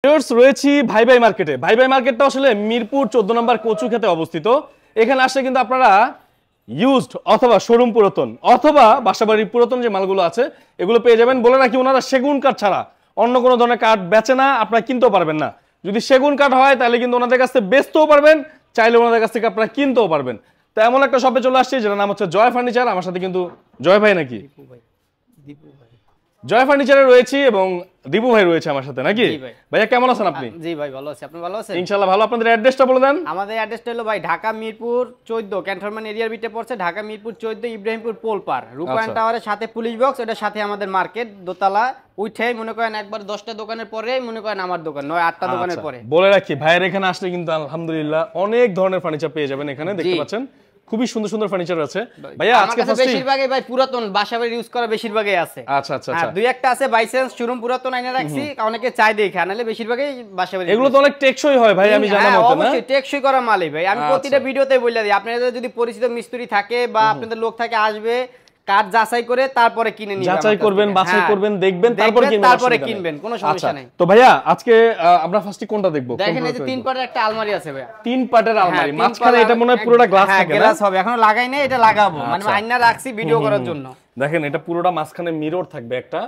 রয়েছি ভাই ভাই মার্কেটে। ভাই ভাই মার্কেটটা আসলে মিরপুর 14 নম্বর কচুক্ষেতে অবস্থিত। এখানে আসলে কিন্তু আপনারা ইউজড অথবা শোরুম পুরাতন অথবা বাসাবাড়ির পুরাতন যে মালগুলো আছে এগুলো পেয়ে যাবেন। বলে রাখি ওনারা সেগুন কাঠ ছাড়া অন্য কোনো ধরনের কাঠ বেচে না, আপনারা কিনতেও পারবেন না। যদি সেগুন কাঠ হয় তাহলে কিন্তু ওনাদের কাছ থেকে বেচতেও পারবেন, চাইলে ওনাদের কাছ থেকে আপনারা কিনতেও পারবেন। তো এমন একটা শপে চলে আসছি যেটার নাম হচ্ছে জয় ফার্নিচার। আমার সাথে কিন্তু জয় ভাই নাকি জয় ফার্নিচারে রয়েছি এবং দীপু ভাই রয়েছে আমার সাথে নাকি? ভাইয়া কেমন আছেন আপনি? জি ভাই ভালো আছি, আপনি ভালো আছেন? ইনশাআল্লাহ ভালো। আপনাদের অ্যাড্রেসটা বলে দেন। আমাদের অ্যাড্রেসটা হলো ভাই ঢাকা মিরপুর 14 ক্যান্টনমেন্ট এরিয়ার ভিতরে পড়ছে। ঢাকা মিরপুর 14 ইব্রাহিমপুর পোলপার রূপায়ণ টাওয়ারের সাথে পুলিশ বক্স, এটার সাথে আমাদের মার্কেট দোতলা। উঠেই মনে করেন একবার 10টা দোকানের পরে মনে করেন আমার দোকান 9-8টা দোকানের পরে। বলে রাখি ভাইয়ের এখানে আসলে কিন্তু আলহামদুলিল্লাহ অনেক ধরনের ফার্নিচার পেয়ে যাবেন। এখানে দেখতে পাচ্ছেন খুবই সুন্দর সুন্দর ফার্নিচার আছে। ভাইয়া আজকে বেশিরভাগই ভাই পুরাতন বাসাবাড়ি ইউজ করা বেশিরভাগই আছে। আচ্ছা আচ্ছা আচ্ছা, দুই একটা আছে বাই চান্স শোরুম পুরাতন আইনা রাখছি, অনেকে চাই দেখে আনালে বেশিরভাগই বাসাবাড়ি। এগুলো তো অনেক টেকসই হয় ভাই, আমি জানা মতে না? অবশ্যই টেকসই করা মালই ভাই। আমি প্রতিটা ভিডিওতে বলে দিই, আপনাদের যদি পরিচিত মিস্ত্রি থাকে বা আপনাদের লোক থাকে আসবে, কাঠ যাচাই করে তারপরে কিনে নিবেন, যাচাই করবেন, বাছাই করবেন, দেখবেন, তারপরে কিনবেন, কোনো সমস্যা নাই। তো ভাইয়া আজকে আমরা ফার্স্টে কোনটা দেখব? দেখেন এই যে 3 পাটের একটা আলমারি আছে ভাইয়া। 3 পাটের আলমারি, মাঝখানে এটা মনে হয় পুরোটা গ্লাস থাকে না? গ্লাস হবে, এখনো লাগাই নাই, এটা লাগাবো, মানে আয়না রাখছি ভিডিও করার জন্য। দেখেন এটা পুরোটা মাঝখানে মিরর থাকবে একটা।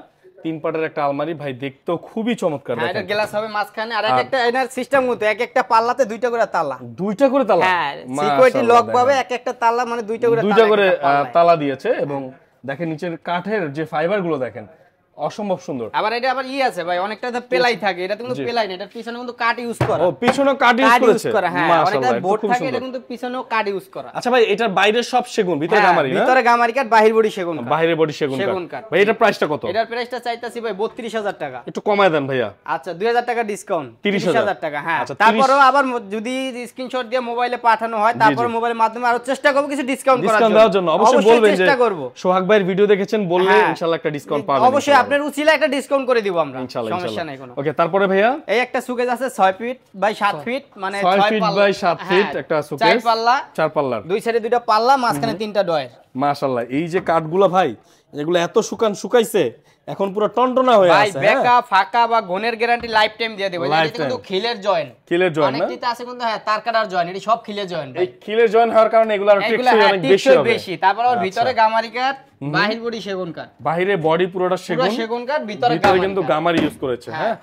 3 পাটের একটা আলমারি ভাই, দেখতেও খুবই চমৎকার। দেখেন এটা গ্লাস হবে মাঝখানে, আর একটা আয়নার সিস্টেম মতো এক একটা পাল্লাতে 2টা করে তালা। 2টা করে তালা? হ্যাঁ, সিকিউরিটি লক পাবে, এক একটা তালা মানে 2টা করে তালা দিয়েছে। এবং দেখেন নিচের কাঠের যে ফাইবার গুলো দেখেন অসম্ভব সুন্দর। আবার এটা আবার আছে ভাই, অনেকটা পেলাই থাকে, এটা কিন্তু পেলাই না, এটা পিছনে কিন্তু কাঠ ইউজ করা। ও পিছনে কাঠ ইউজ করেছে, হ্যাঁ অনেকটা বোর্ড থাকে, এটা কিন্তু পিছনেও কাঠ ইউজ করা। আচ্ছা ভাই এটার বাইরে সব সেগুন, ভিতরে গামারি না? ভিতরে গামারি কাঠ, বাহির বডি সেগুন কাঠ। বাহিরে বডি সেগুন কাঠ। ভাই এটার প্রাইসটা কত? এটার প্রাইসটা চাইতাছি ভাই 32000 টাকা। একটু কমায় দেন ভাইয়া। আচ্ছা 2000 টাকা ডিসকাউন্ট, 30000 টাকা। হ্যাঁ তারপরেও আবার যদি স্ক্রিনশট দিয়ে মোবাইলে পাঠানো হয়, তারপর মোবাইলের মাধ্যমে আরো চেষ্টা করব কিছু ডিসকাউন্ট দেওয়ার জন্য। অবশ্যই বলবেন যে চেষ্টা করব। সোহাগ ভাইয়ের ভিডিও দেখেছেন বললে ইনশাআল্লাহ একটা ডিসকাউন্ট পাবেন। অবশ্যই আপনার উচিলে একটা ডিসকাউন্ট করে দিব আমরা, ইনশাআল্লাহ। সমস্যা নাই কোনো। ওকে তারপরে ভাইয়া এই একটা সুকেস আছে 6 ফিট বাই 7 ফিট, মানে 6 ফিট বাই 7 ফিট একটা সুকেস, 4 পাল্লার, দুই সাইডে দুইটা পাল্লা, মাঝখানে 3টা ডয়ার। মাশাআল্লাহ। এই যে কাঠগুলো ভাই এগুলো এত শুকাইছে, এখন পুরো টনটনা হয়ে আছে। ভাই বেকা ফাকা বা ঘনের গ্যারান্টি লাইফ টাইম দিয়ে দেব। এটা কিন্তু খিলের জয়েন্ট, না অনেকটিতে আছে কিন্তু হ্যাঁ তার কাটার জয়েন্ট, এটা সব খিলের জয়েন্ট। এই খিলের জয়েন্ট হওয়ার কারণে এগুলো আরো টেকসই অনেক বেশি। তারপর ওর ভিতরে গামারি কাঠ, বাহির বডি সেগুন কাঠ। বাহিরে বডি পুরোটা সেগুন কাঠ, ভিতরে কিন্তু গামারি ইউজ করেছে। হ্যাঁ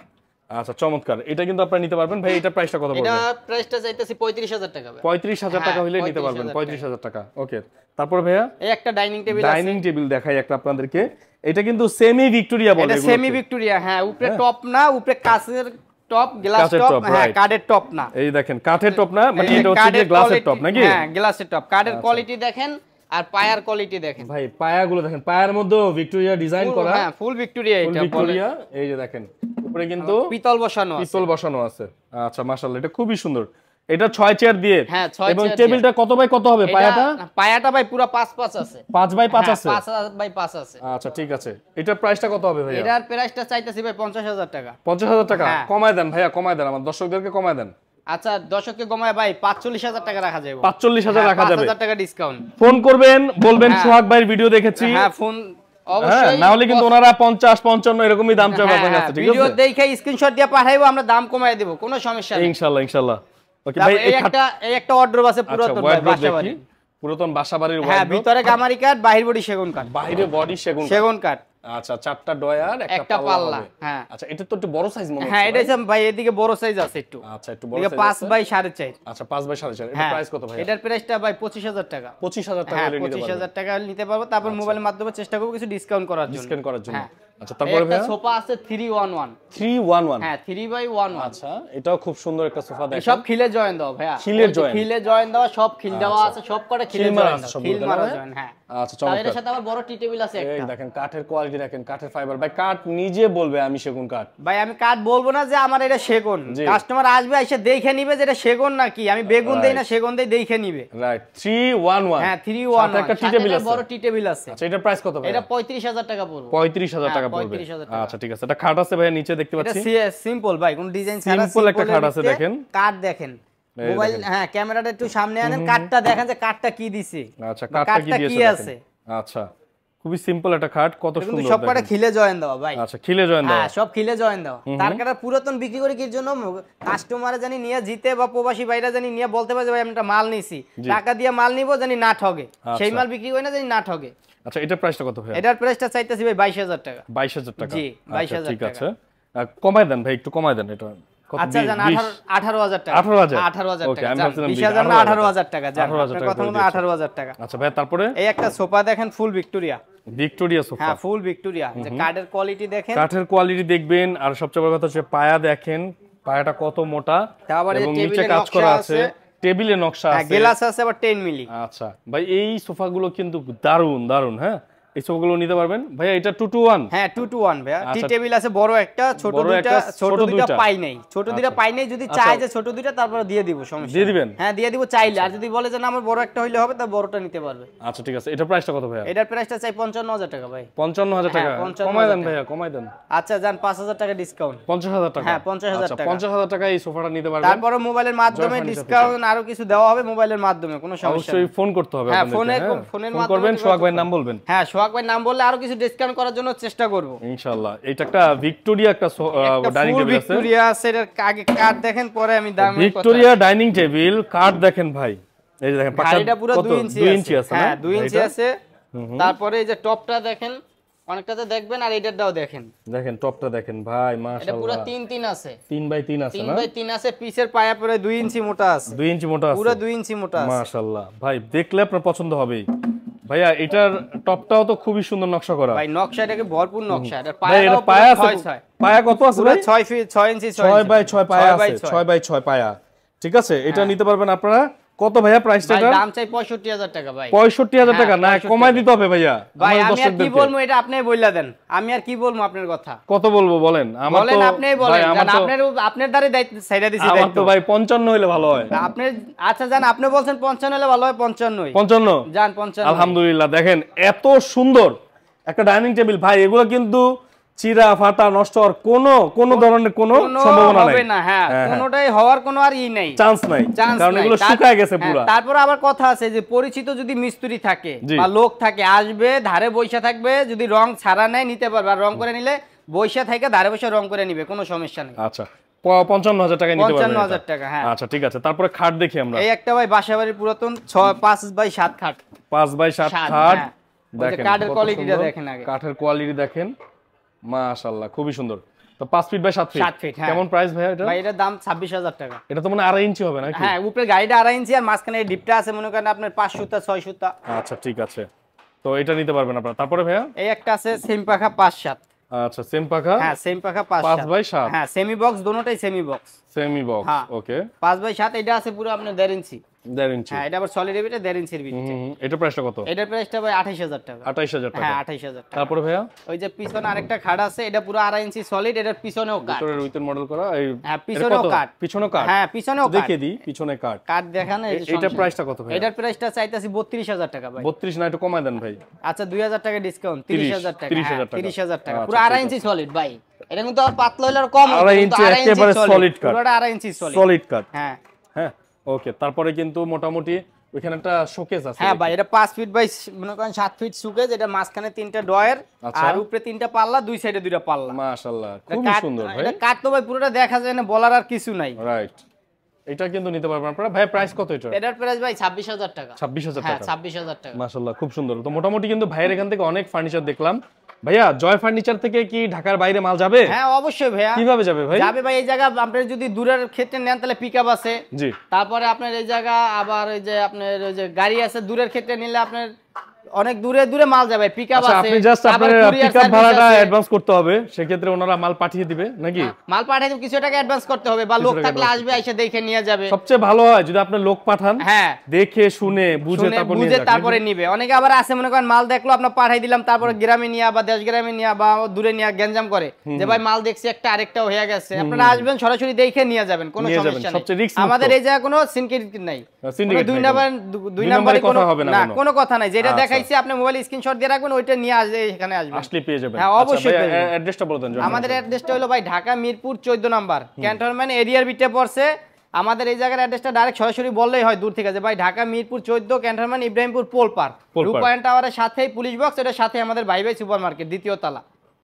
আচ্ছা চমৎকার। এটা কিন্তু আপনারা নিতে পারবেন। ভাই এটা প্রাইসটা কত পড়বে? এটা প্রাইসটা চাইতেছি 35000 টাকা। 35000 টাকা হইলে নিতে পারবেন। 35000 টাকা। ওকে তারপর ভাইয়া এই একটা ডাইনিং টেবিল আছে। ডাইনিং টেবিল দেখাই একটা আপনাদেরকে। এটা কিন্তু সেমি ভিক্টোরিয়া বলে। এটা সেমি ভিক্টোরিয়া, হ্যাঁ উপরে টপ না, উপরে কাচের টপ, গ্লাস টপ, হ্যাঁ কাঠের টপ না। এই দেখেন কাঠের টপ না, মানে এটা হচ্ছে যে গ্লাসের টপ নাকি? হ্যাঁ গ্লাসের টপ। কাঠের কোয়ালিটি দেখেন আর পায়ার কোয়ালিটি দেখেন ভাই, পায়াগুলো দেখেন, পায়ার মধ্যে ভিক্টোরিয়া ডিজাইন করা। হ্যাঁ ফুল ভিক্টোরিয়া এটা। ভিক্টোরিয়া এই যে দেখেন উপরে কিন্তু পিতল বসানো আছে। আচ্ছা মাশাআল্লাহ, এটা খুবই সুন্দর। এটা 6 চেয়ার দিয়ে। হ্যাঁ 6 এবং টেবিলটা কত বাই কত হবে? পায়াটা ভাই পুরো 5 আছে। 5 বাই 5 আছে। 5 বাই 5 আছে। আচ্ছা ঠিক আছে। এটার প্রাইসটা কত হবে ভাইয়া? এটার প্রাইসটা চাইতেছি ভাই 50000 টাকা। 50000 টাকা কমায় দেন ভাইয়া, কমায় দেন, আমার দর্শকদেরকে কমায় দেন। আচ্ছা দর্শককে কমায় ভাই 45000 টাকা রাখা যাবে। 45000 রাখা যাবে। 5000 টাকা ডিসকাউন্ট। ফোন করবেন, বলবেন সোহাগ ভাইয়ের ভিডিও দেখেছি। হ্যাঁ ফোন অবশ্যই, না হলে কিন্তু ওনারা 50 55 এরকমই দাম চাইবে আপনার কাছে, ঠিক আছে? ভিডিও দেখে স্ক্রিনশট দিয়ে পাঠাইবো, আমরা দাম কমায় দেব, কোনো সমস্যা নেই ইনশাআল্লাহ। ওকে ভাই এই একটা অর্ডার আছে পুরাতন বাসাবাড়ি, পুরাতন বাসাবাড়ির হ্যাঁ ভিতরে গামারি কাঠ, বাহির বডি সেগুন কাঠ। বাহিরে বডি সেগুন কাঠ। আচ্ছা 4টা ডয়ার, একটা পাল্লা। হ্যাঁ আচ্ছা এটা তো একটু বড় সাইজ মনে হচ্ছে। হ্যাঁ এটা ভাই এদিকে বড় সাইজ আছে একটু। আচ্ছা একটু বড় সাইজ আছে। 5 বাই 4.5। আচ্ছা 5 বাই 4.5। এর প্রাইস কত ভাই? এটার প্রাইসটা ভাই 25000 টাকা। 25000 টাকা হলে নিতে পারবেন। 25000 টাকা নিতে পারবো। তারপর মোবাইলের মাধ্যমে চেষ্টা করব কিছু ডিসকাউন্ট করার জন্য। আচ্ছা তারপরে ভাই একটা সোফা আছে 311। 311 হ্যাঁ 3/11। আচ্ছা এটাও খুব সুন্দর একটা সোফা দেখেন। সব খিলে জয়েন দাও ভাইয়া, খিলে জয়েন দাও, সব খিল দেওয়া আছে, সব করে খিল মারা জয়েন। হ্যাঁ আচ্ছা চমৎকার। এর সাথে আবার বড় টি টেবিল আছে একটা। এই দেখেন কাঠের কোয়ালিটি দেখেন, কাঠের ফাইবার। ভাই কাঠ নিজে বলবে আমি সেগুন কাঠ। ভাই আমি কাঠ বলবো না যে আমার এটা সেগুন, কাস্টমার আসবে এসে দেখে নিবে যে এটা সেগুন নাকি। আমি বেগুন দেই না, সেগুন দেই, দেখে নিবে। রাইট 311। হ্যাঁ 311 একটা টি টেবিল আছে, বড় টি টেবিল আছে। আচ্ছা এটার প্রাইস কত ভাই? এটা 35000 টাকা পড়বে। 35000 টাকা পড়বে। আচ্ছা ঠিক আছে। এটা খাট আছে ভাই নিচে দেখতে পাচ্ছি। এটা সিম্পল ভাই, কোন ডিজাইন ছাড়া সিম্পল একটা খাট আছে দেখেন। কাঠ দেখেন, মোবাইল হ্যাঁ ক্যামেরাটা একটু সামনে আনেন, কাঠটা দেখেন যে কাঠটা কি দিছে। আচ্ছা কাঠটা কি দিয়েছে আছে। আচ্ছা খুবই সিম্পল একটা খাট, কত কিন্তু সুন্দর সব কটা দেখেন। খিলে জয়েন দেওয়া ভাই। আচ্ছা, খিলে জয়েন দেওয়া। হ্যাঁ, সব খিলে জয়েন দেওয়া। তার কাটা পুরাতন বিক্রি করে কি জন্য, কাস্টমারে জানি নিয়ে জিতে বা প্রবাসী ভাইরা জানি নিয়ে বলতে পারে যে ভাই আমি একটা মাল নিছি, টাকা দিয়ে মাল নিব জানি না ঠগে, সেই মাল বিক্রি করি না জানি না ঠগে। আচ্ছা, এটার প্রাইসটা কত ভাই? এটার প্রাইসটা চাইতেছি ভাই 22000 টাকা। 22000 টাকা? জি, 22000 ঠিক টাকা। আছে, কমায় দেন ভাই, একটু কমায় দেন। এটা কত? আচ্ছা জান 18000 টাকা। 18000 ওকে, টাকা। আমি জান, ভাবছিলাম 20000 না 18000 টাকা। জান 18000 আপনার টাকা কথা করে মতো দিয়েছি। 18000 টাকা। আচ্ছা ভাই, তারপরে এই একটা সোফা দেখেন, ফুল ভিক্টোরিয়া। Victoria sofa. হ্যাঁ, ফুল ভিক্টোরিয়া। যে কাঠের কোয়ালিটি দেখেন, কাঠের কোয়ালিটি দেখবেন, আর সবচেয়ে বড় কথা হচ্ছে পায়া দেখেন, পায়াটা কত মোটা, তারপরে এবং টেবিলে নিচে কাজ করা নকশা আছে, আছে। টেবিলে নকশা হ্যাঁ, আছে, গ্লাস আছে আবার 10 মিলি। আচ্ছা ভাই, এই সোফাগুলো কিন্তু দারুন দারুন। হ্যাঁ, এই সোফাগুলো নিতে পারবেন ভাইয়া। এটা 2 to 1? হ্যাঁ, 2 to 1 ভাইয়া। টি আচ্ছা। টেবিল আছে বড় একটা, ছোট বড় দুইটা, একটা, ছোট ছোট দুইটা দুইটা। পাই নাই, ছোট দুইটা পাই নাই। যদি চায় যে ছোট দুইটা, তারপরে দিয়ে দিব, সমস্যা দিয়ে নেই। দিবেন? হ্যাঁ, দিয়ে দিব চাইলে। আর যদি বলে যে না আমার বড় একটা হইলে হবে, তাহলে বড়টা নিতে পারবে। আচ্ছা ঠিক আছে, এটার প্রাইসটা কত ভাইয়া? এটার প্রাইসটা চাই 55000 টাকা ভাই। 55000 টাকা? হ্যাঁ, 55,000 কমায় দেন টাকা। ভাইয়া, কমায় দেন। আচ্ছা জান 5000 টাকা ডিসকাউন্ট। 50000 টাকা? হ্যাঁ, 50,000 আচ্ছা, টাকা। 50000 টাকা এই সোফাটা নিতে পারবেন। তারপরে মোবাইলের মাধ্যমে জয় ফার্নিচার ডিসকাউন্ট আরো কিছু দেওয়া হবে, মোবাইলের মাধ্যমে কোনো সমস্যা অবশ্যই নেই। ফোন করতে হবে হ্যাঁ, আপনাদেরকে। ফোনের ফোন মাধ্যমে করবেন, যোগাযোগ সোহাগ ভাইয়ের করবেন। নাম বলবেন। হ্যাঁ, সোহাগ ভাই নাম বললে আরো কিছু ডিসকাউন্ট করার জন্য চেষ্টা করব ইনশাআল্লাহ। এটা একটা ভিক্টোরিয়া একটা ডাইনিং ফুল টেবিল আছে। ভিক্টোরিয়া আছে। এর আগে কাঠ দেখেন, পরে আমি দামের কথা। ভিক্টোরিয়া ডাইনিং টেবিল, কাঠ দেখেন ভাই, এই যে দেখেন পাকা, গাড়িটা পুরো কত? 2 ইঞ্চি 2 আছে। ইঞ্চি আছে না? হ্যাঁ, 2 ইঞ্চি এটা? আছে। তারপরে এই যে টপটা দেখেন, অনেকটাতে দেখবেন, আর এটারটাও দেখেন। দেখেন টপটা দেখেন ভাই, এটা পুরো মাশাআল্লাহ। 3 আছে। 3x3 আছে 3 না? বাই 3 আছে। পিসের পায়া পরে 2 ইঞ্চি মোটা আছে। 2 ইঞ্চি মোটা আছে, পুরো 2 ইঞ্চি মোটা আছে। মাশাআল্লাহ ভাই, দেখলে আপনার পছন্দ হবেই ভাইয়া। এটার টপটাও তো খুবই সুন্দর নকশা করা ভাই নকশা, এটাকে ভরপুর নকশা। এটার ভাই। এটা পায়াটাও পায়া পুরো আছে, 6 পায়া কত আছে পুরো ভাই? 6 ফিট 6 ইঞ্চি 6x6 পায়া আছে, 6x6 6x6 পায়া। ঠিক আছে, এটা নিতে পারবেন আপনারা। কত ভাইয়া প্রাইসটা? ভাই এটা দাম চাই 65000 টাকা ভাই। 65000 টাকা? না, 65,000 কমায় দিতে হবে ভাইয়া ভাই আমাদের আমি আর কি দর্শকদেরকে। বলবো, এটা আপনিই বইলা দেন। আমি আর কি বলবো আপনার কথা? কত বলবো বলেন? আমার বলেন, তো আপনিই বলেন। ভাই, আমার জান তো আপনার দ্বারে দায়িত্ব ছাইড়া দিছি। আমার দায়িত্ব তো ভাই 55 হইলে ভালো হয়। আপনি আচ্ছা জান, আপনি বলছেন 55 হলে ভালো হয়, 55 55? জান 55। আলহামদুলিল্লাহ। দেখেন এত সুন্দর একটা ডাইনিং টেবিল ভাই, এগুলো কিন্তু চিরা ফাটা নষ্ট হওয়ার কোনো ধরনের কোনো সম্ভাবনা নাই। হবে না। হ্যাঁ, কোনোটাই হওয়ার কোনো আর নাই, চান্স নাই, চান্স কারণ নাই। এগুলো শুকায় গেছে পুরো। তারপর আবার কথা আছে যে পরিচিত যদি মিস্ত্রি থাকে জি। বা লোক থাকে, আসবে ধারে বইসা থাকবে, যদি রং ছাড়া নেয় নিতে পারবে, আর রং করে নিলে বইসা থাকে ধারে বসে রং করে নিবে, কোনো সমস্যা নেই। আচ্ছা, 55000 টাকা নিতে পারবেন? 55,000 টাকা। হ্যাঁ, আচ্ছা ঠিক আছে। তারপরে খাট দেখি আমরা। এই একটা ভাই বাসাবাড়ির পুরাতন 5x7 খাট। 5x7 সাত, খাট। হ্যাঁ। ওই যে দেখেন কাঠের কত কোয়ালিটিটা সুন্দর। দেখেন আগে। কাঠের কোয়ালিটি দেখেন, মাশাআল্লাহ, খুবই সুন্দর। তো 5 ফিট বাই 7 ফিট। 7 ফিট, হ্যাঁ। কেমন প্রাইস ভাইয়া এটা? ভাই এটার দাম 26,000 টাকা। এটা তো মানে 2.5 ইঞ্চি হবে নাকি? হ্যাঁ, উপরে গাড়িটা 2.5 ইঞ্চি, আর মাঝখানে এই ডিপটা আছে মনে করেন আপনার 5 সুতা 6 সুতা। আচ্ছা ঠিক আছে, তো এটা নিতে পারবেন আপনারা। তারপরে ভাইয়া এই একটা আছে সেম পাখা 5-7। আচ্ছা, সেম পাখা। হ্যাঁ, সেম পাখা 5 5x7। হ্যাঁ, সেমি বক্স, দুটোটাই সেমি বক্স। সেমি বক্স, হ্যাঁ। ওকে। 5x7 এটা আছে পুরো আপনার 1.5 ইঞ্চি। 1.5 ইঞ্চি। হ্যাঁ, এটা আবার সলিড এবিটে 1.5 ইঞ্চির ভিতরে। এটা প্রাইসটা কত? এটার প্রাইসটা ভাই 28000 টাকা। 28000 টাকা? হ্যাঁ, 28000 টাকা। তারপরে ভাইয়া ওই যে পিছনে আরেকটা খাট আছে, এটা পুরো 2.5 ইঞ্চি সলিড, এটার পিছনেও কাট। ভিতরে উইথ মডেল করা। এই হ্যাঁ, এটা পিছনেও কত? কাট। পিছনেও কাট? হ্যাঁ, পিছনেও কাট। দেখিয়ে দিই, পিছনে কাট। কাট দেখান। এটার প্রাইসটা কত ভাই? এটার প্রাইসটা চাইতাছি 32000 টাকা ভাই। 32 না, একটু কমায় দেন ভাই। আচ্ছা, 2000 টাকা ডিসকাউন্ট, 30000 টাকা। 30,000 টাকা। 30000 টাকা। আচ্ছা, পুরো ঠিক 2.5 ইঞ্চি সলিড ভাই। এটা কিন্তু আর পাতলা হইলে আর কম হবে, 2.5 কিন্তু ইঞ্চি 2.5 ইঞ্চি একেবারে solid কাট। পুরোটা 2.5 ইঞ্চি সলিড। সলিড কাট। হ্যাঁ, হ্যাঁ, ওকে। তারপরে কিন্তু মোটামুটি ওইখানে একটা শোকেস আছে। হ্যাঁ ভাই, এটা 5 ফিট বাই মনে করেন 7 ফিট সুকেজ। এটা মাঝখানে 3টা ডয়ার, আচ্ছা। আর উপরে 3টা পাল্লা, দুই সাইডে 2টা পাল্লা। মাশাআল্লাহ, এটা খুব কাঠ- সুন্দর ভাই। এটা কাঠ তো ভাই পুরোটা দেখা যায় না, বলার আর কিছু নাই। রাইট, এটা কিন্তু নিতে পারবেন আপনারা। ভাই প্রাইস কত এটা? এটার প্রাইস ভাই 26000 টাকা। 26000 হ্যাঁ, টাকা? 26000 টাকা। মাশাআল্লাহ, খুব সুন্দর। তো মোটামুটি কিন্তু ভাইয়ের এখান থেকে অনেক ফার্নিচার দেখলাম। ভাইয়া জয় ফার্নিচার থেকে কি ঢাকার বাইরে মাল যাবে? হ্যাঁ, অবশ্যই ভাইয়া। কিভাবে যাবে ভাই? যাবে ভাই, এই জায়গা আপনার যদি দূরের ক্ষেত্রে নেন তাহলে পিকআপ আছে। জি। তারপরে আপনার এই জায়গা আবার ওই যে আপনার ওই যে গাড়ি আছে, দূরের ক্ষেত্রে নিলে আপনার অনেক দূরে দূরে মাল যাবে, পিকআপ আচ্ছা, আছে। আপনি জাস্ট আবার আপনার courier পিকআপ service ভাড়াটা আছে। অ্যাডভান্স করতে হবে, সেক্ষেত্রে ওনারা মাল পাঠিয়ে দিবে নাকি? মাল পাঠাইতে কিছু টাকা অ্যাডভান্স করতে হবে, বা লোক টাকা থাকলে advance আসবে, এসে দেখে নিয়ে যাবে। সবচেয়ে ভালো হয় যদি আপনি লোক পাঠান, হ্যাঁ, দেখে শুনে বুঝে শুনে তারপর নিয়ে বুঝে যান। তারপরে নিবে। অনেকে আবার আছে মনে করেন মাল দেখলো, আপনার পাঠাই দিলাম, তারপরে গ্রামে নিয়ে বা দেশ গ্রামে নিয়ে বা দূরে নিয়ে গ্যাঞ্জাম করে যে ভাই মাল দেখছি একটা আরেকটা হয়ে গেছে। আপনারা আসবেন, সরাসরি দেখে নিয়ে যাবেন, কোনো নিয়ে যাবেন, সমস্যা সবচেয়ে নেই। risk মুক্ত। আমাদের এই জায়গায় কোনো সিনক্রেট নাই, syndicate দুই নাই নাম্বার কোনো। দুই নাম্বারে কথা কোনো হবে না না, কোনো। কোনো কথা নাই। যেটা আচ্ছা। দেখাইছি আপনি মোবাইল স্ক্রিনশট দিয়ে রাখবেন, ওইটা নিয়ে আসবে, এখানে আসবেন, আসলে পেয়ে যাবেন। হ্যাঁ, অবশ্যই পেয়ে যাবেন। অ্যাড্রেসটা বলে দেন। আমাদের অ্যাড্রেসটা হলো ভাই ঢাকা মিরপুর 14 নাম্বার, ক্যান্টনমেন্ট এরিয়ার ভিতরে পড়ছে। আমাদের এই জায়গার অ্যাড্রেসটা ডাইরেক্ট সরাসরি বললেই হয় দূর থেকে যে ভাই Dhaka Mirpur 14 cantonment Ibrahimpur pole park, Rupayan টাওয়ারের সাথেই পুলিশ বক্স, এটার সাথে আমাদের ভাই ভাই সুপার মার্কেট দ্বিতীয় তলা।